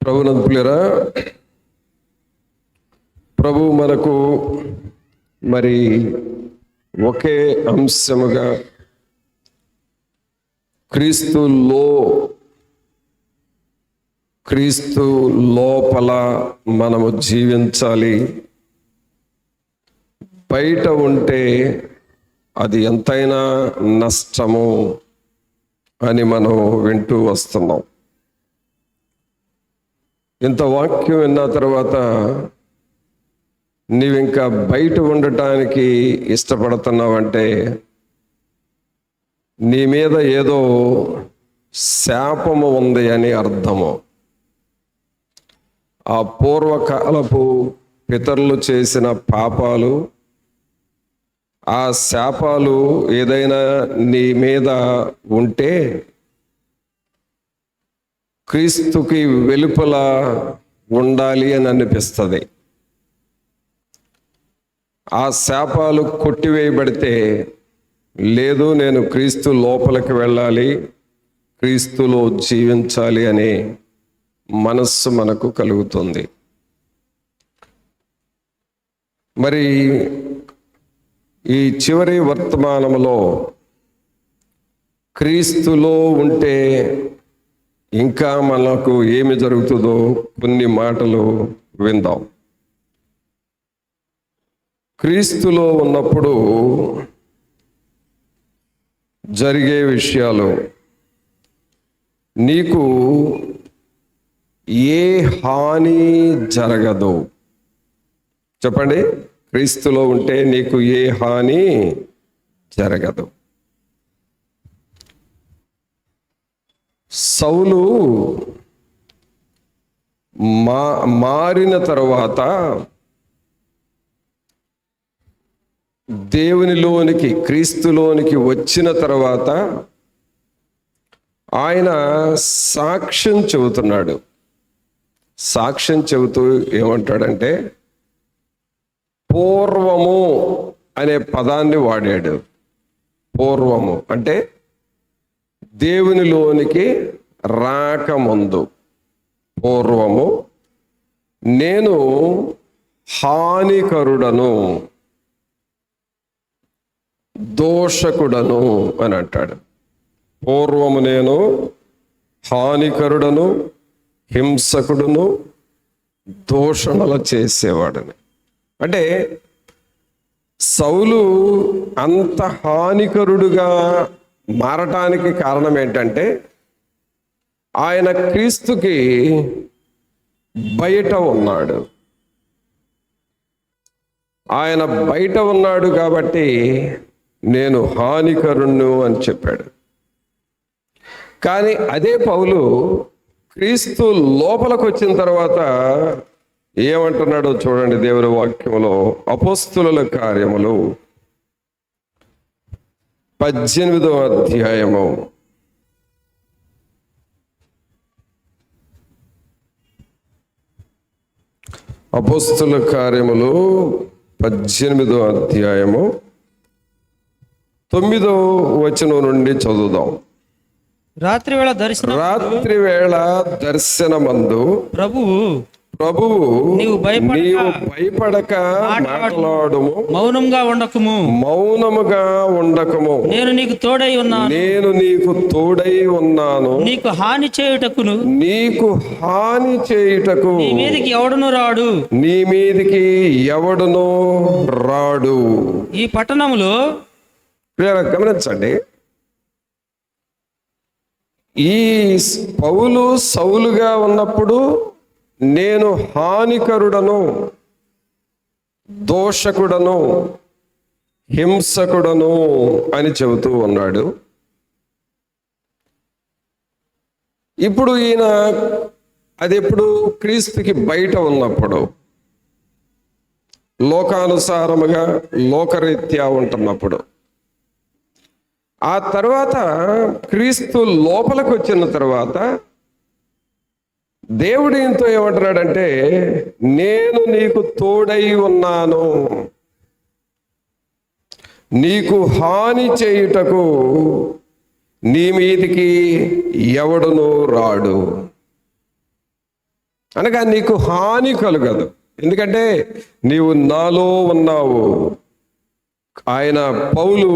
ప్రభునందు ప్రియులారా, ప్రభు మనకు మరి ఒకే అంశముగా క్రీస్తు లోపల మనము జీవించాలి. బయట ఉంటే అది ఎంతైనా నష్టము అని మనం వింటూ వస్తున్నాం. ఇంత వాక్యం విన్న తర్వాత నీవింకా బయట ఉండటానికి ఇష్టపడుతున్నావంటే నీ మీద ఏదో శాపము ఉంది అని అర్థము. ఆ పూర్వకాలపు పితరులు చేసిన పాపాలు, ఆ శాపాలు ఏదైనా నీ మీద ఉంటే క్రీస్తుకి వెలుపల ఉండాలి అని అనిపిస్తుంది. ఆ శాపాలు కొట్టివేయబడితే లేదు, నేను క్రీస్తు లోపలికి వెళ్ళాలి, క్రీస్తులో జీవించాలి అనే మనస్సు మనకు కలుగుతుంది. మరి ఈ చివరి వర్తమానంలో క్రీస్తులో ఉంటే ఇంకా మనకు ఏమి జరుగుతుందో కొన్ని మాటలు విందాం. క్రీస్తులో ఉన్నప్పుడు జరిగే విషయాలు, నీకు ఏ హాని జరగదు. చెప్పండి, క్రీస్తులో ఉంటే నీకు ఏ హాని జరగదు. సౌలు మారిన తరువాత దేవునిలోనికి, క్రీస్తులోనికి వచ్చిన తర్వాత ఆయన సాక్ష్యం చెబుతున్నాడు. సాక్ష్యం చెబుతూ ఏమంటాడంటే, పూర్వము అనే పదాన్ని వాడాడు. పూర్వము అంటే దేవునిలోనికి రాకముందు. పూర్వము నేను హానికరుడను, దోషకుడను అని అంటాడు. పూర్వము నేను హానికరుడను, హింసకుడును, దూషణలు చేసేవాడని. అంటే సౌలు అంత హానికరుడుగా మారటానికి కారణం ఏంటంటే, ఆయన క్రీస్తుకి బయట ఉన్నాడు. ఆయన బయట ఉన్నాడు కాబట్టి నేను హానికరుణ్ణు అని చెప్పాడు. కానీ అదే పౌలు క్రీస్తు లోపలికి వచ్చిన తర్వాత ఏమంటున్నాడో చూడండి దేవుని వాక్యంలో. అపోస్తుల కార్యములు 18వ అధ్యాయము 18వ అధ్యాయము 9వ వచనం నుండి చదువుదాం. రాత్రివేళ దర్శనమందు ప్రభువు నీవు భయపడక మాట్లాడుము, మౌనముగా ఉండకము, నేను నీకు తోడై ఉన్నాను, నీకు హాని చేయుటకు నీ మీదికి ఎవడును రాడు. ఈ పట్టణములో గమనించండి, ఈ పౌలు సౌలుగా ఉన్నప్పుడు నేను హానికరుడను, దోషకుడను, హింసకుడను అని చెబుతూ ఉన్నాడు. ఇప్పుడు ఈయన అది ఎప్పుడు క్రీస్తుకి బయట ఉన్నప్పుడు, లోకానుసారముగా లోకరీత్యా ఉంటున్నప్పుడు. ఆ తర్వాత క్రీస్తు లోపలికి వచ్చిన తర్వాత దేవుడు ఈయనతో ఏమంటున్నాడంటే, నేను నీకు తోడై ఉన్నాను, నీకు హాని చేయుటకు నీ మీదికి ఎవడునూ రాడు. అనగా నీకు హాని కలుగదు. ఎందుకంటే నీవు నాలో ఉన్నావు, ఆయన పౌలు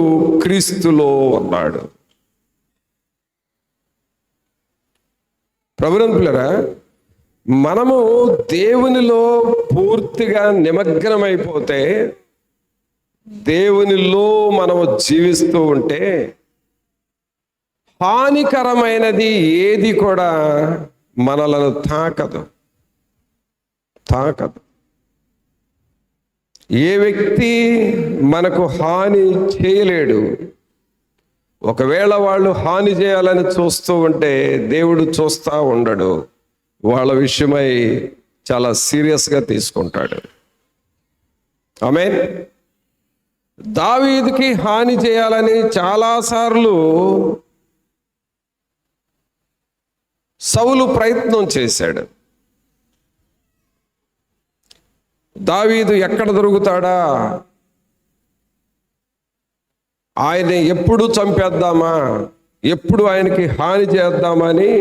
క్రీస్తులో ఉన్నాడు. ప్రభునంతులరా, మనము దేవునిలో పూర్తిగా నిమగ్నమైపోతే, దేవునిలో మనము జీవిస్తూ ఉంటే హానికరమైనది ఏది కూడా మనలను తాకదు. ఏ వ్యక్తి మనకు హాని చేయలేడు. ఒకవేళ వాళ్ళు హాని చేయాలని చూస్తూ ఉంటే దేవుడు చూస్తూ ఉండడు, వాళ్ళ విషయమై చాలా సీరియస్గా తీసుకుంటాడు. ఆమేన్. దావీదుకి హాని చేయాలని చాలాసార్లు సౌలు ప్రయత్నం చేశాడు. దావీదు ఎక్కడ దొరుకుతాడా, ఆయన ఎప్పుడు చంపేద్దామా, ఎప్పుడు ఆయనకి హాని చేద్దామని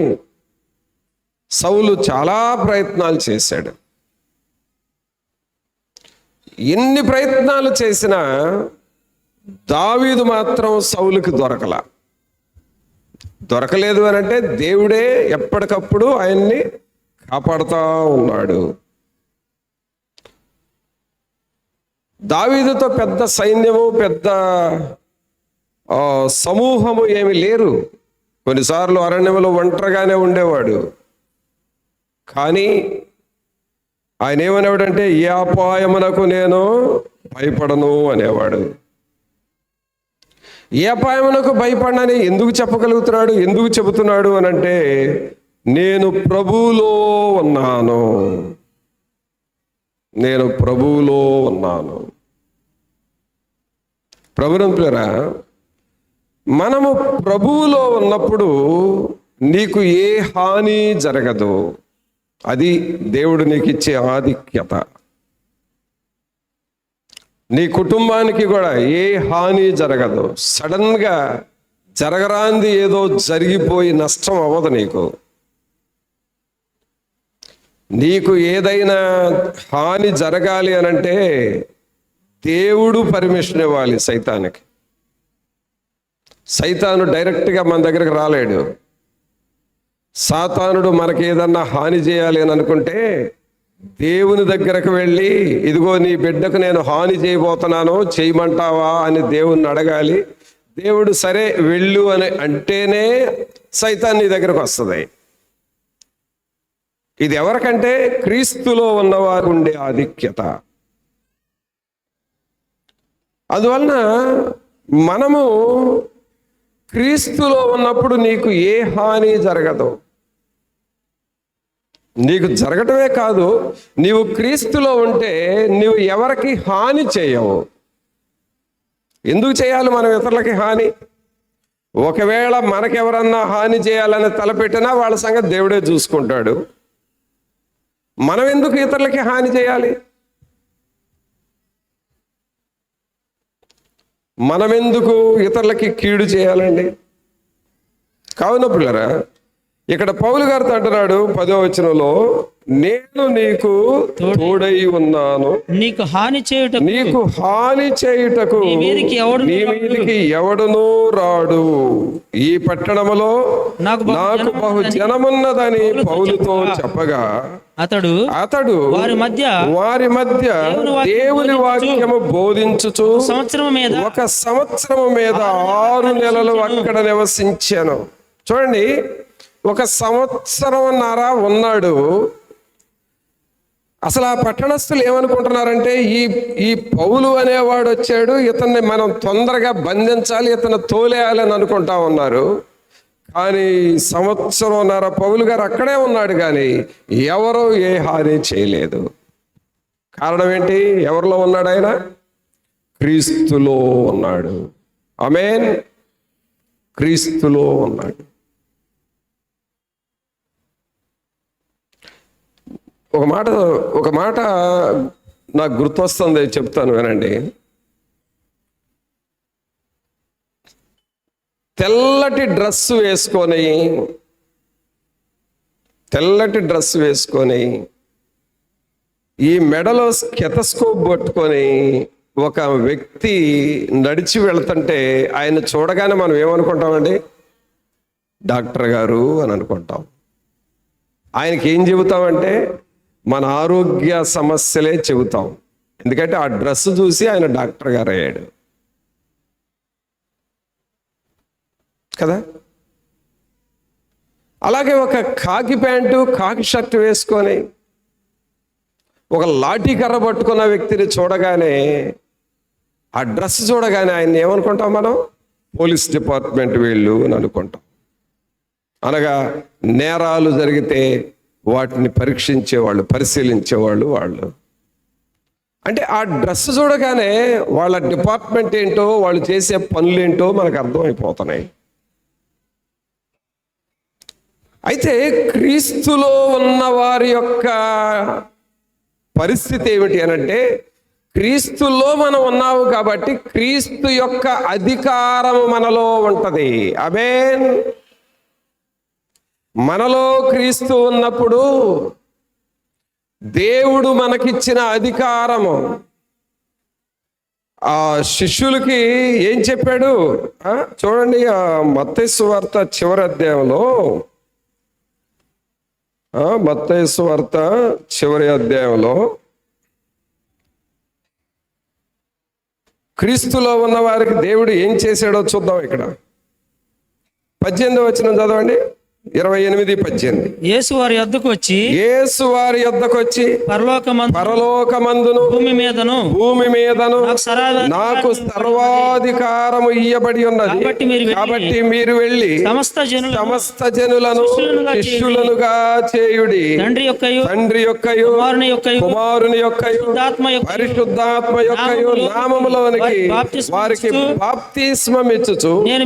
సౌలు చాలా ప్రయత్నాలు చేశాడు. ఎన్ని ప్రయత్నాలు చేసినా దావీదు మాత్రం సౌలుకి దొరకలేదు అని అంటే దేవుడే ఎప్పటికప్పుడు ఆయన్ని కాపాడుతూ ఉన్నాడు. దావీదుతో పెద్ద సైన్యము, పెద్ద సమూహము ఏమి లేరు. కొన్నిసార్లు అరణ్యంలో ఒంటరిగానే ఉండేవాడు. కానీ ఆయన ఏమనేవాడంటే, ఏ అపాయమునకు నేను భయపడను అనేవాడు. ఏ అపాయమునకు భయపడనని ఎందుకు చెప్పగలుగుతున్నాడు, ఎందుకు చెబుతున్నాడు అని అంటే, నేను ప్రభువులో ఉన్నాను, నేను ప్రభువులో ఉన్నాను. ప్రభునంతులారా, మనము ప్రభువులో ఉన్నప్పుడు నీకు ఏ హాని జరగదు. అది దేవుడు నీకు ఇచ్చే ఆధిక్యత. నీ కుటుంబానికి కూడా ఏ హాని జరగదు. సడన్గా జరగరాంది ఏదో జరిగిపోయి నష్టం అవ్వదు నీకు. నీకు ఏదైనా హాని జరగాలి అనంటే దేవుడు పర్మిషన్ ఇవ్వాలి సైతానికి. సైతాను డైరెక్ట్గా మన దగ్గరకు రాలేడు. సాతానుడు మనకి ఏదన్నా హాని చేయాలి అని అనుకుంటే దేవుని దగ్గరకు వెళ్ళి, ఇదిగో నీ బిడ్డకు నేను హాని చేయబోతున్నాను, చేయమంటావా అని దేవుణ్ణి అడగాలి. దేవుడు సరే వెళ్ళు అని అంటేనే సైతాన్ నీ దగ్గరకు వస్తుంది. ఇది ఎవరికంటే క్రీస్తులో ఉన్నవారు ఉండే ఆధిక్యత. అందువలన మనము క్రీస్తులో ఉన్నప్పుడు నీకు ఏ హాని జరగదు. నీకు జరగటమే కాదు, నీవు క్రీస్తులో ఉంటే నీవు ఎవరికి హాని చేయవు. ఎందుకు చేయాలి మనం ఇతరులకి హాని? ఒకవేళ మనకెవరన్నా హాని చేయాలని తలపెట్టినా వాళ్ళ సంగతి దేవుడే చూసుకుంటాడు. మనం ఎందుకు ఇతరులకి హాని చేయాలి? మనమెందుకు ఇతరులకి కీడు చేయాలండి? కావున పిల్లరా, ఇక్కడ పౌలు గారితో అంటున్నాడు 10వ వచనంలో, నేను నీకు తోడై ఉన్నాను, నీకు హాని చేయుటకు నీ మీదికి ఎవడునూ రాడు. ఈ పట్టణములో నాకు బహు జనమున్నదని పౌలుతో చెప్పగా అతడు వారి మధ్య దేవుని వాక్యము బోధించుచు ఒక సంవత్సరము మీద 6 నెలలు అక్కడ నివసించాను. చూడండి, 1 సంవత్సరంన్నర ఉన్నాడు. అసలు ఆ పట్టణస్థులు ఏమనుకుంటున్నారంటే, ఈ పౌలు అనేవాడు వచ్చాడు, ఇతన్ని మనం తొందరగా బంధించాలి, ఇతను తోలేయాలని అనుకుంటా ఉన్నారు. కానీ 1 సంవత్సరంన్నర పౌలు గారు అక్కడే ఉన్నాడు, కానీ ఎవరూ ఏ హాని చేయలేదు. కారణం ఏంటి? ఎవరిలో ఉన్నాడు ఆయన? క్రీస్తులో ఉన్నాడు. ఆమేన్. క్రీస్తులో ఉన్నాడు. ఒక మాట నాకు గుర్తొస్తుంది, చెప్తాను వినండి. తెల్లటి డ్రెస్సు వేసుకొని తెల్లటి డ్రెస్ వేసుకొని ఈ మెడలో స్టెతస్కోప్ పట్టుకొని ఒక వ్యక్తి నడిచి వెళ్తుంటే ఆయన చూడగానే మనం ఏమనుకుంటామండి? డాక్టర్ గారు అని అనుకుంటాం. ఆయనకి ఏం చెబుతామంటే మన ఆరోగ్య సమస్యలే చెబుతాం. ఎందుకంటే ఆ డ్రెస్ చూసి ఆయన డాక్టర్ గారు అయ్యాడు కదా. అలాగే ఒక కాకి ప్యాంటు కాకి షర్ట్ వేసుకొని ఒక లాఠీ కర్ర పట్టుకున్న వ్యక్తిని చూడగానే, ఆ డ్రెస్ చూడగానే ఆయన ఏమనుకుంటాం మనం? పోలీస్ డిపార్ట్మెంట్ వీళ్ళు అని అనుకుంటాం. అనగా నేరాలు జరిగితే వాటిని పరీక్షించేవాళ్ళు, పరిశీలించేవాళ్ళు వాళ్ళు. అంటే ఆ డ్రెస్ చూడగానే వాళ్ళ డిపార్ట్మెంట్ ఏంటో, వాళ్ళు చేసే పనులేంటో మనకు అర్థమైపోతున్నాయి. అయితే క్రీస్తులో ఉన్న వారి యొక్క పరిస్థితి ఏమిటి అనంటే, క్రీస్తులో మనం ఉన్నాము కాబట్టి క్రీస్తు యొక్క అధికారము మనలో ఉంటది. ఆమేన్. మనలో క్రీస్తు ఉన్నప్పుడు దేవుడు మనకిచ్చిన అధికారము, ఆ శిష్యులకి ఏం చెప్పాడు చూడండి. మత్తయి సువార్త చివరి అధ్యాయంలో, మత్తయి సువార్త చివరి అధ్యాయంలో క్రీస్తులో ఉన్న వారికి దేవుడు ఏం చేశాడో చూద్దాం. ఇక్కడ 18వ వచనం చదవండి. 28-18. యేసు వారి యొద్దకు వచ్చి పరలోకమందును భూమి మీదను నాకు సర్వాధికారము ఇయ్యబడి ఉన్నది, కాబట్టి మీరు వెళ్ళి సమస్త జనులను శిష్యులనుగా చేయుడి. తండ్రి యొక్కయు కుమారుని యొక్కయు పరిశుద్ధాత్మ యొక్కయు నామములోనికి వారికి బాప్తిస్మమిచ్చుచు నేను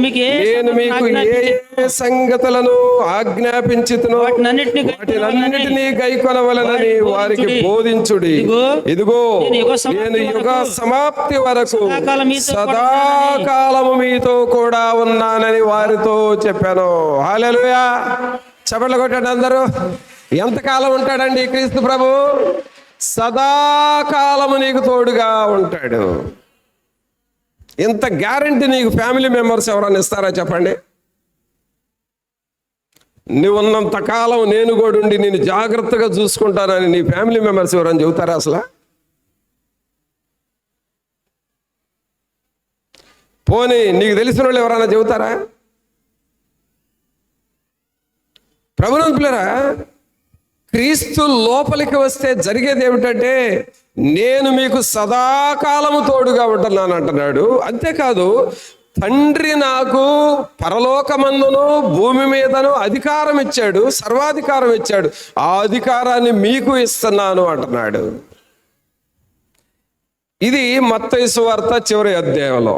మీకు ఏ సంగతులను ఆజ్ఞాపించుతును వాటినన్నిటినీ గైకొనవలెనని వారికి బోధించుడి. ఇదిగో నేను యుగ సమాప్తి వరకు సదాకాలము మీతో కూడా ఉన్నానని వారితో చెప్పాను. హల్లెలూయా. చప్పట్లు కొట్టండి అందరూ. ఎంతకాలం ఉంటాడండి క్రీస్తు ప్రభు? సదాకాలము నీకు తోడుగా ఉంటాడు. ఇంత గ్యారెంటీ నీకు ఫ్యామిలీ మెంబర్స్ ఎవరైనా ఇస్తారా చెప్పండి? నువ్వు ఉన్నంత కాలం నేను కూడా ఉండి నేను జాగ్రత్తగా చూసుకుంటానని నీ ఫ్యామిలీ మెంబర్స్ ఎవరైనా చెబుతారా అసలు? పోనీ నీకు తెలిసిన వాళ్ళు ఎవరైనా చెబుతారా? ప్రభునంతులారా, క్రీస్తు లోపలికి వస్తే జరిగేది ఏమిటంటే, నేను మీకు సదాకాలము తోడుగా ఉంటున్నాను అంటున్నాడు. అంతేకాదు, తండ్రి నాకు పరలోకమందును భూమి మీదను అధికారం ఇచ్చాడు, సర్వాధికారం ఇచ్చాడు. ఆ అధికారాన్ని మీకు ఇస్తున్నాను అంటున్నాడు. ఇది మత్తయి సువార్త చివరి అధ్యాయంలో.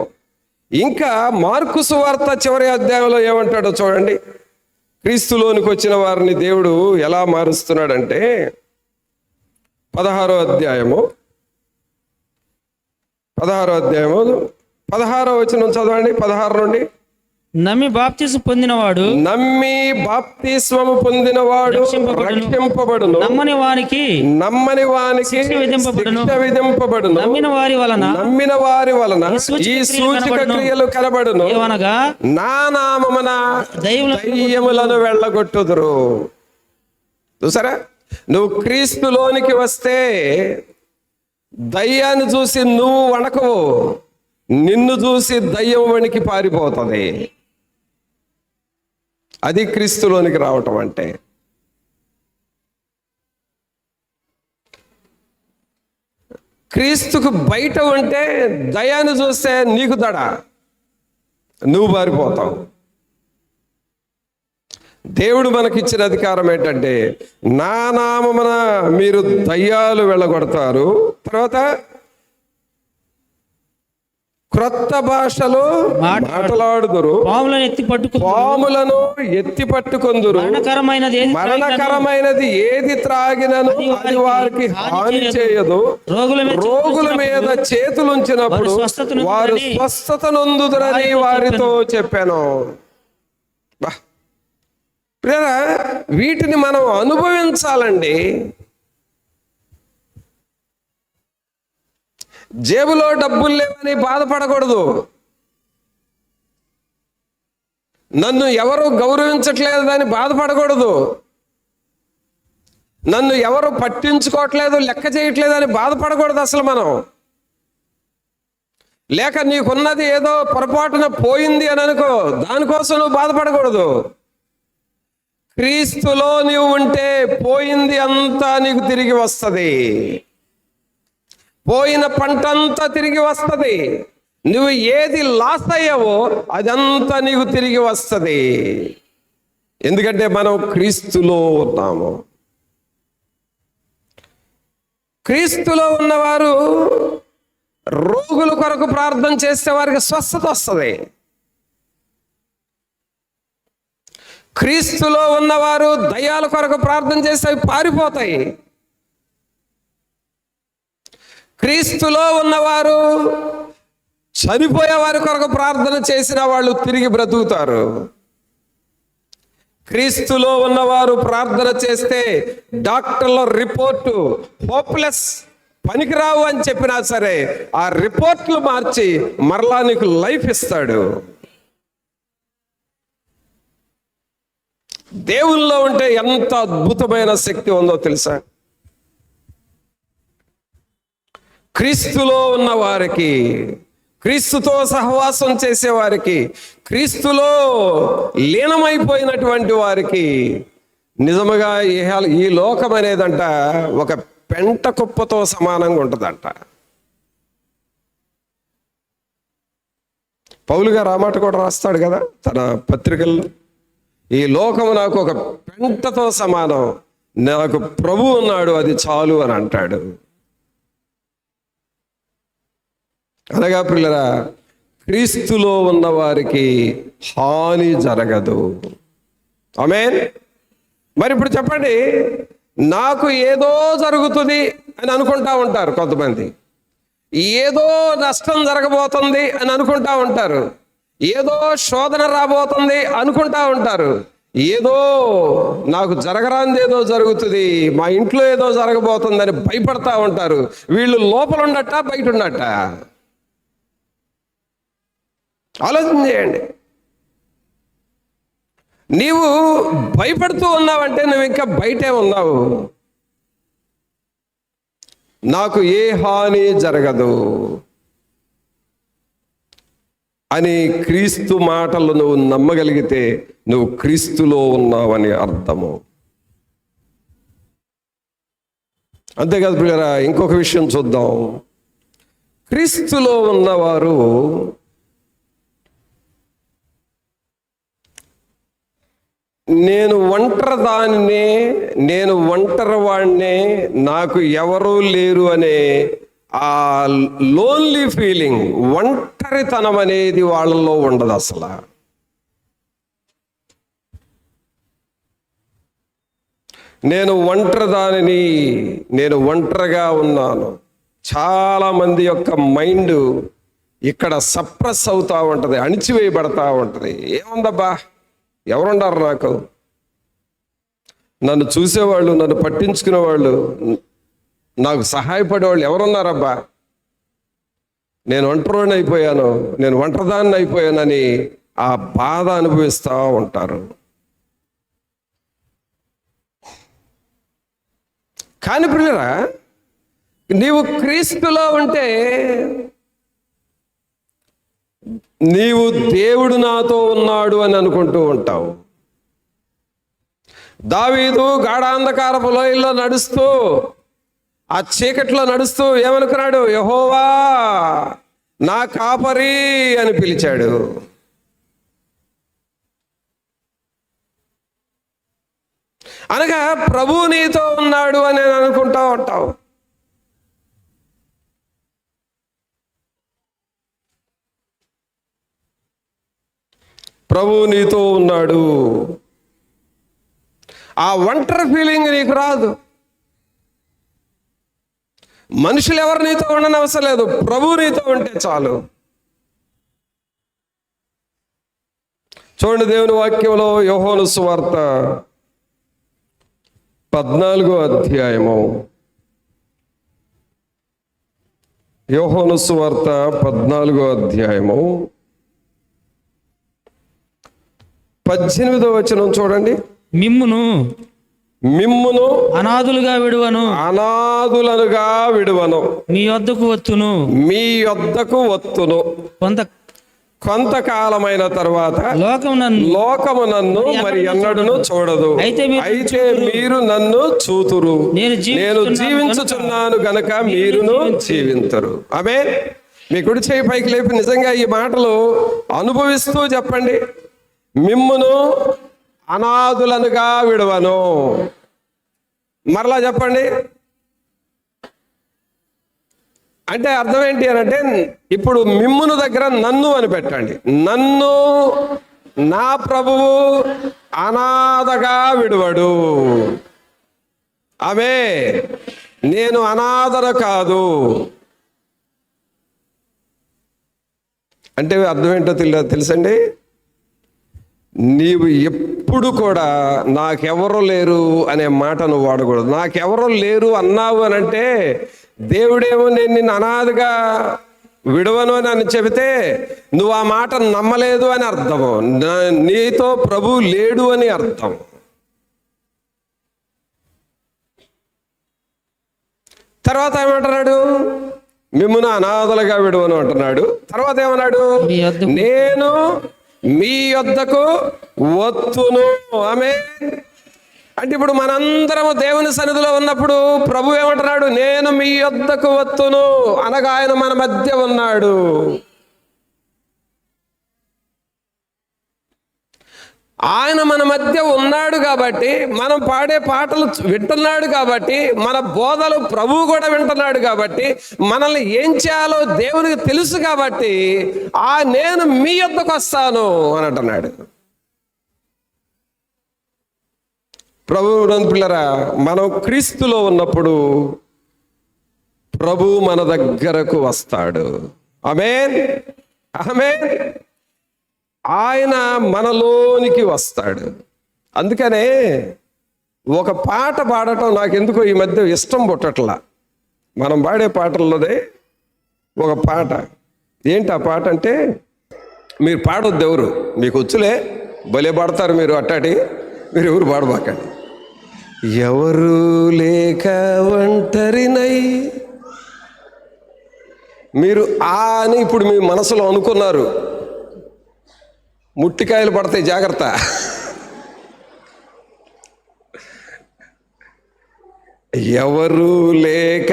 ఇంకా మార్కు సువార్త చివరి అధ్యాయంలో ఏమంటాడో చూడండి. క్రీస్తులోనికి వచ్చిన వారిని దేవుడు ఎలా మారుస్తున్నాడంటే, 16వ అధ్యాయము 16వ వచనం చదవండి. 16 నుండి. నమ్మి బాప్తిస్మము పొందినవాడు రక్షింపబడును, నమ్మని వానికి శిక్ష విధింపబడును. నమ్మిన వారి వలన ఈ సూచక క్రియలు కనబడును, నా నామమున దయ్యములను వెళ్ళగొట్టుదురు. చూసారా, నువ్వు క్రీస్తులోనికి వస్తే దయ్యాన్ని చూసి నువ్వు వణకవు, నిన్ను చూసి దయ్యం వణికి పారిపోతుంది. అది క్రీస్తులోనికి రావటం అంటే. క్రీస్తుకు బయట ఉంటే దయాన్ని చూస్తే నీకు దడ, నువ్వు పారిపోతావు. దేవుడు మనకిచ్చిన అధికారం ఏంటంటే, నా నామమున మీరు దయ్యాలు వెళ్ళగొడతారు, తర్వాత క్రొత్త భాషలో మాట్లాడుదురు, పాములను ఎత్తి పట్టుకొందురు, మరణకరమైనది ఏది త్రాగినను అది వారికి హాని చేయదు, రోగుల మీద చేతులుంచినప్పుడు వారు స్వస్థత నొందుదురని వారితో చెప్పాను. లేదా వీటిని మనం అనుభవించాలండి. జేబులో డబ్బులు లేవని బాధపడకూడదు. నన్ను ఎవరు గౌరవించట్లేదని బాధపడకూడదు. నన్ను ఎవరు పట్టించుకోవట్లేదు, లెక్క చేయట్లేదని బాధపడకూడదు అసలు మనం. లేక నీకున్నది ఏదో పొరపాటున పోయింది అని అనుకో, దానికోసం నువ్వు బాధపడకూడదు. క్రీస్తులో నీవు ఉంటే పోయింది అంతా నీకు తిరిగి వస్తుంది. పోయిన పంట అంతా తిరిగి వస్తుంది. నువ్వు ఏది లాస్ అయ్యావో అదంతా నీకు తిరిగి వస్తుంది. ఎందుకంటే మనం క్రీస్తులో ఉన్నాము. క్రీస్తులో ఉన్నవారు రోగుల కొరకు ప్రార్థన చేస్తే వారికి స్వస్థత వస్తుంది. క్రీస్తులో ఉన్నవారు దయ్యాల కొరకు ప్రార్థన చేస్తే అవి పారిపోతాయి. క్రీస్తులో ఉన్నవారు చనిపోయే వారి కొరకు ప్రార్థన చేసిన వాళ్ళు తిరిగి బ్రతుకుతారు. క్రీస్తులో ఉన్నవారు ప్రార్థన చేస్తే డాక్టర్ల రిపోర్టు హోప్లెస్, పనికిరావు అని చెప్పినా సరే ఆ రిపోర్ట్లు మార్చి మరలా నీకు లైఫ్ ఇస్తాడు. దేవుల్లో ఉంటే ఎంత అద్భుతమైన శక్తి ఉందో తెలుసా? క్రీస్తులో ఉన్న వారికి, క్రీస్తుతో సహవాసం చేసేవారికి, క్రీస్తులో లీనమైపోయినటువంటి వారికి నిజముగా ఈ లోకం అనేదంట ఒక పెంట కుప్పతో సమానంగా ఉంటుందంట. పౌలు గారు ఆ మాట కూడా రాస్తాడు కదా తన పత్రికల్లో. ఈ లోకము నాకు ఒక పెంటతో సమానం, నాకు ప్రభువు ఉన్నాడు, అది చాలు అని అంటాడు. అనగా పిల్లరా, క్రీస్తులో ఉన్న వారికి హాని జరగదు. ఆమేన్. మరి ఇప్పుడు చెప్పండి, నాకు ఏదో జరుగుతుంది అని అనుకుంటా ఉంటారు కొంతమంది. ఏదో నష్టం జరగబోతుంది అని అనుకుంటా ఉంటారు. ఏదో శోధన రాబోతుంది అనుకుంటా ఉంటారు. ఏదో నాకు జరగరాంది ఏదో జరుగుతుంది, మా ఇంట్లో ఏదో జరగబోతుందని భయపడతా ఉంటారు. వీళ్ళు లోపల ఉండట, బయట ఉండట. ఆలోచన చేయండి. నీవు భయపడుతూ ఉన్నావంటే నువ్వు ఇంకా బయటే ఉన్నావు. నాకు ఏ హాని జరగదు అని క్రీస్తు మాటలు నువ్వు నమ్మగలిగితే నువ్వు క్రీస్తులో ఉన్నావని అర్థము. అంతేకాదు పిల్లరా, ఇంకొక విషయం చూద్దాం. క్రీస్తులో ఉన్నవారు నేను ఒంటరిదాన్నే, నేను ఒంటరివాడినే, నాకు ఎవరూ లేరు అనే ఆ లోన్లీ ఫీలింగ్, ఒంటరితనం అనేది వాళ్ళలో ఉండదు అసలు. నేను ఒంటరిదానిని, నేను ఒంటరిగా ఉన్నాను. చాలామంది యొక్క మైండ్ ఇక్కడ సప్రెస్ అవుతూ ఉంటుంది, అణిచివేయబడతా ఉంటుంది. ఏముందబ్బా, ఎవరున్నారు నాకు, నన్ను చూసేవాళ్ళు, నన్ను పట్టించుకునేవాళ్ళు, నాకు సహాయపడేవాళ్ళు ఎవరున్నారబ్బా, నేను ఒంటరిని అయిపోయాను, నేను ఒంటరిదాన్ని అయిపోయానని ఆ బాధ అనుభవిస్తూ ఉంటారు. కానీ ప్రియురా, నీవు క్రీస్తులో ఉంటే నీవు దేవుడు నాతో ఉన్నాడు అని అనుకుంటూ ఉంటావు. దావీదు గాఢాంధకారపు లోయల్లో నడుస్తూ, ఆ చీకట్లో నడుస్తూ ఏమనుకున్నాడు? యెహోవా నా కాపరి అని పిలిచాడు. అనగా ప్రభు నీతో ఉన్నాడు అని అనుకుంటా ఉంటావు. ప్రభు నీతో ఉన్నాడు. ఆ ఒంటరి ఫీలింగ్ నీకు రాదు. మనుషులు ఎవరు నీతో ఉండని అవసరం లేదు, ప్రభు నీతో ఉంటే చాలు. చూడండి దేవుని వాక్యంలో యోహాను సువార్త 14వ అధ్యాయము. యోహాను సువార్త 14వ అధ్యాయము 18వ వచనం చూడండి. మిమ్మును అనాథులుగా విడువను, మీ యొద్దకు వత్తును. కొంతకాలమైన తర్వాత లోకము నన్ను మరి ఎన్నడూను చూడదు, అయితే మీరు నన్ను చూతురు. నేను జీవించుచున్నాను గనక మీరును జీవింతురు. ఆమేన్. మీ కుడి చేయి పైకి లేపి నిజంగా ఈ మాటలు అనుభవిస్తూ చెప్పండి. మిమ్మును అనాథులనుగా విడువను. మరలా చెప్పండి. అంటే అర్థం ఏంటి అని అంటే, ఇప్పుడు మిమ్మును దగ్గర నన్ను అని పెట్టండి. నన్ను నా ప్రభువు అనాథగా విడువడు. ఆమె నేను అనాథన కాదు. అంటే అర్థం ఏంటో తెలుసండి. నీవు ఎప్పుడు కూడా నాకెవరు లేరు అనే మాట నువ్వు వాడకూడదు. నాకెవరు లేరు అన్నావు అని అంటే దేవుడేమో నేను నిన్ను అనాథగా విడవను అని చెబితే నువ్వు ఆ మాట నమ్మలేదు అని అర్థము. నీతో ప్రభు లేడు అని అర్థం. తర్వాత ఏమంటున్నాడు? మిమ్మును అనాథలుగా విడవను అంటున్నాడు. తర్వాత ఏమన్నాడు? నేను మీ యొద్దకు వత్తును. ఆమేన్. అంటే ఇప్పుడు మనందరము దేవుని సన్నిధిలో ఉన్నప్పుడు ప్రభు ఏమంటున్నాడు? నేను మీ యొద్దకు వత్తును అనగా ఆయన మన మధ్య ఉన్నాడు. ఆయన మన మధ్య ఉన్నాడు కాబట్టి, మనం పాడే పాటలు వింటున్నాడు కాబట్టి, మన బోధలు ప్రభువు కూడా వింటున్నాడు కాబట్టి, మనల్ని ఏం చేయాలో దేవునికి తెలుసు కాబట్టి నేను మీ యొద్దకు వస్తాను అని అంటున్నాడు. ప్రభువు పిల్లరా, మనం క్రీస్తులో ఉన్నప్పుడు ప్రభు మన దగ్గరకు వస్తాడు. ఆమేన్, ఆమేన్. ఆయన మనలోనికి వస్తాడు. అందుకనే ఒక పాట పాడటం నాకు ఎందుకో ఈ మధ్య ఇష్టం పుట్టట్లా. మనం పాడే పాటల్లోనే ఒక పాట. ఏంటి ఆ పాట అంటే, మీరు పాడొద్దు ఎవరు, మీకు వచ్చులే, భలే పాడతారు మీరు, అట్టాటి మీరు ఎవరు పాడబాకండి. ఎవరు లేక ఒంటరినై, మీరు అని ఇప్పుడు మీ మనసులో అనుకున్నారు. ముట్టికాయలు పడతాయి, జాగ్రత్త. ఎవరు లేక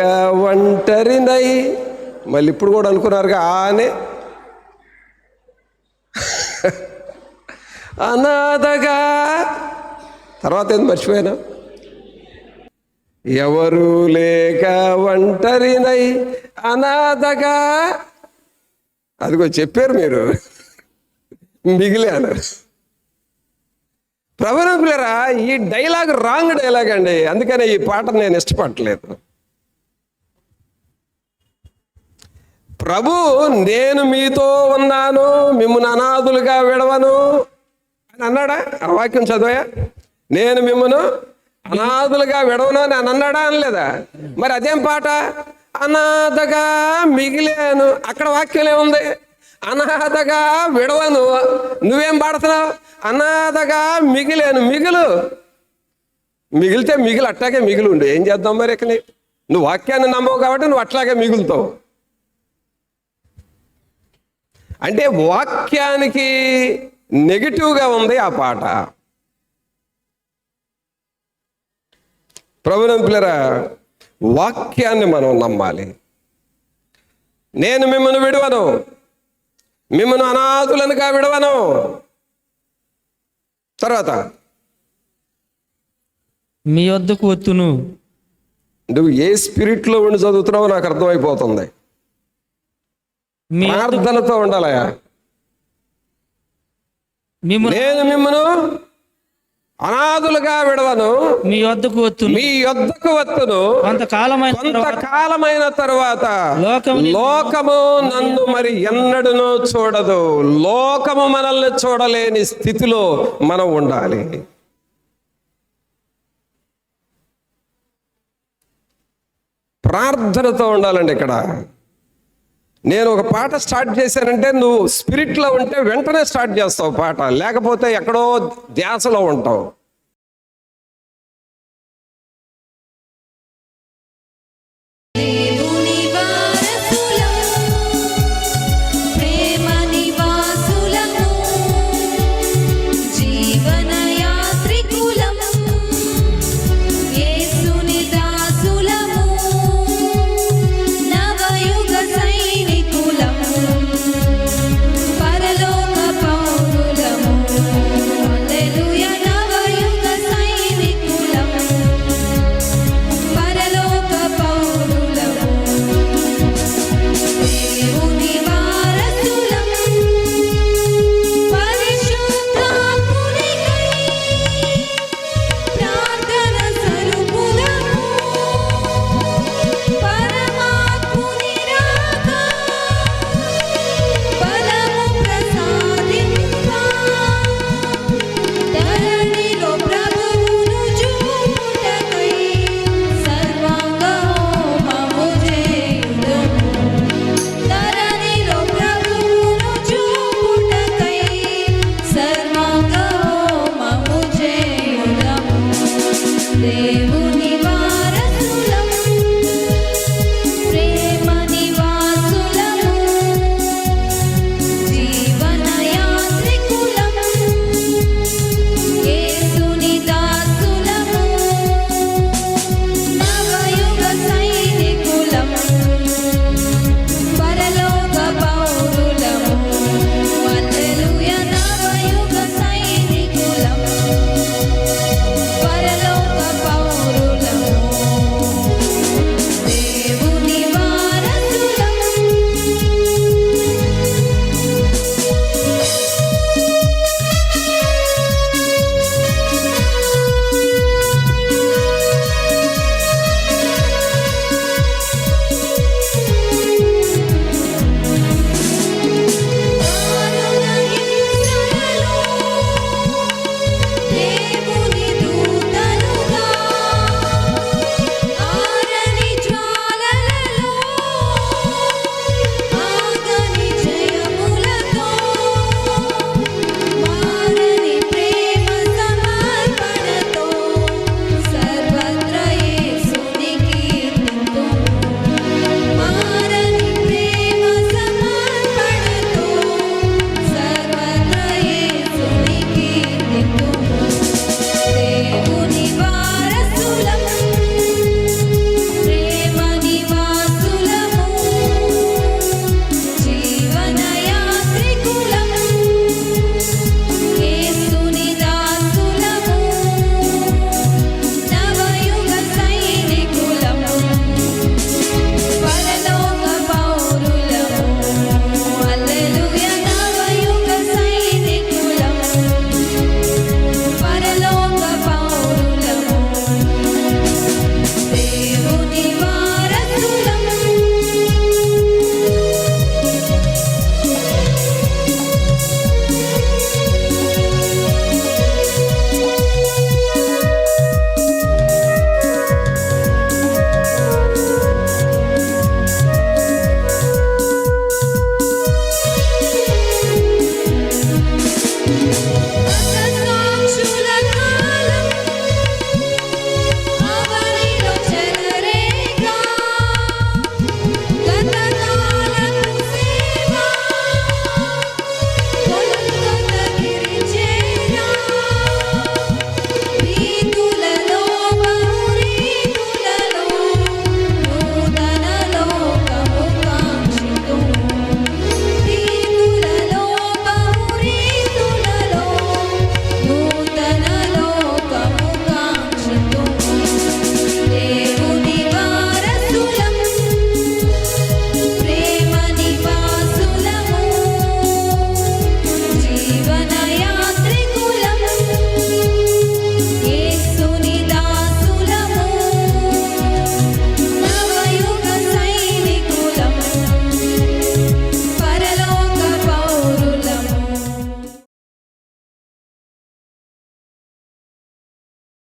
ఒంటరినై, మళ్ళీ ఇప్పుడు కూడా అనుకున్నారుగా ఆనే అనాథగా. తర్వాత ఏంది మర్చిపోయాను? ఎవరు లేక ఒంటరినై అనాథగా. అదిగో చెప్పారు మీరు, మిగిలాను. ప్రభువురా, ఈ డైలాగ్ రాంగ్ డైలాగ్ అండి. అందుకనే ఈ పాట నేను ఇష్టపడలేదు. ప్రభు నేను మీతో ఉన్నాను, మిమ్మల్ని అనాథులుగా విడవను అని అన్నాడా? ఆ వాక్యం చదివా? నేను మిమ్మల్ని అనాథులుగా విడవను అని అన్నాడా? అనలేదా? మరి అదేం పాట? అనాథగా మిగిలాను. అక్కడ వాక్యం ఏముంది? అనాథగా విడవను. నువ్వేం పాడుతున్నావు? అనాథగా మిగిలాను. మిగిలితే అట్టాగే మిగిలి ఉండు. ఏం చేద్దాం మరి? ఇక్కడ నువ్వు వాక్యాన్ని నమ్మవు కాబట్టి నువ్వు అట్లాగే మిగులుతావు. అంటే వాక్యానికి నెగిటివ్గా ఉంది ఆ పాట. ప్రభువురా, వాక్యాన్ని మనం నమ్మాలి. నేను మిమ్మల్ని విడవను, మిమ్మల్ని అనాథులనుగా విడవను. తర్వాత మీ వద్దకు వత్తును. నువ్వు ఏ స్పిరిట్లో ఉండి చదువుతున్నావో నాకు అర్థమైపోతుంది. ప్రార్థనతో ఉండాలయా. నేను మిమ్మల్ని అనాథులుగా విడవను, మీ వద్దకు వత్తును. మీ యొద్దకు వత్తును. కొంతకాలమైన తరువాత లోకము నన్ను మరి ఎన్నడూనూ చూడదు. లోకము మనల్ని చూడలేని స్థితిలో మనం ఉండాలి. ప్రార్థనతో ఉండాలండి. ఇక్కడ నేను ఒక పాట స్టార్ట్ చేశానంటే నువ్వు స్పిరిట్లో ఉంటే వెంటనే స్టార్ట్ చేస్తావు పాట, లేకపోతే ఎక్కడో ధ్యాసలో ఉంటావు.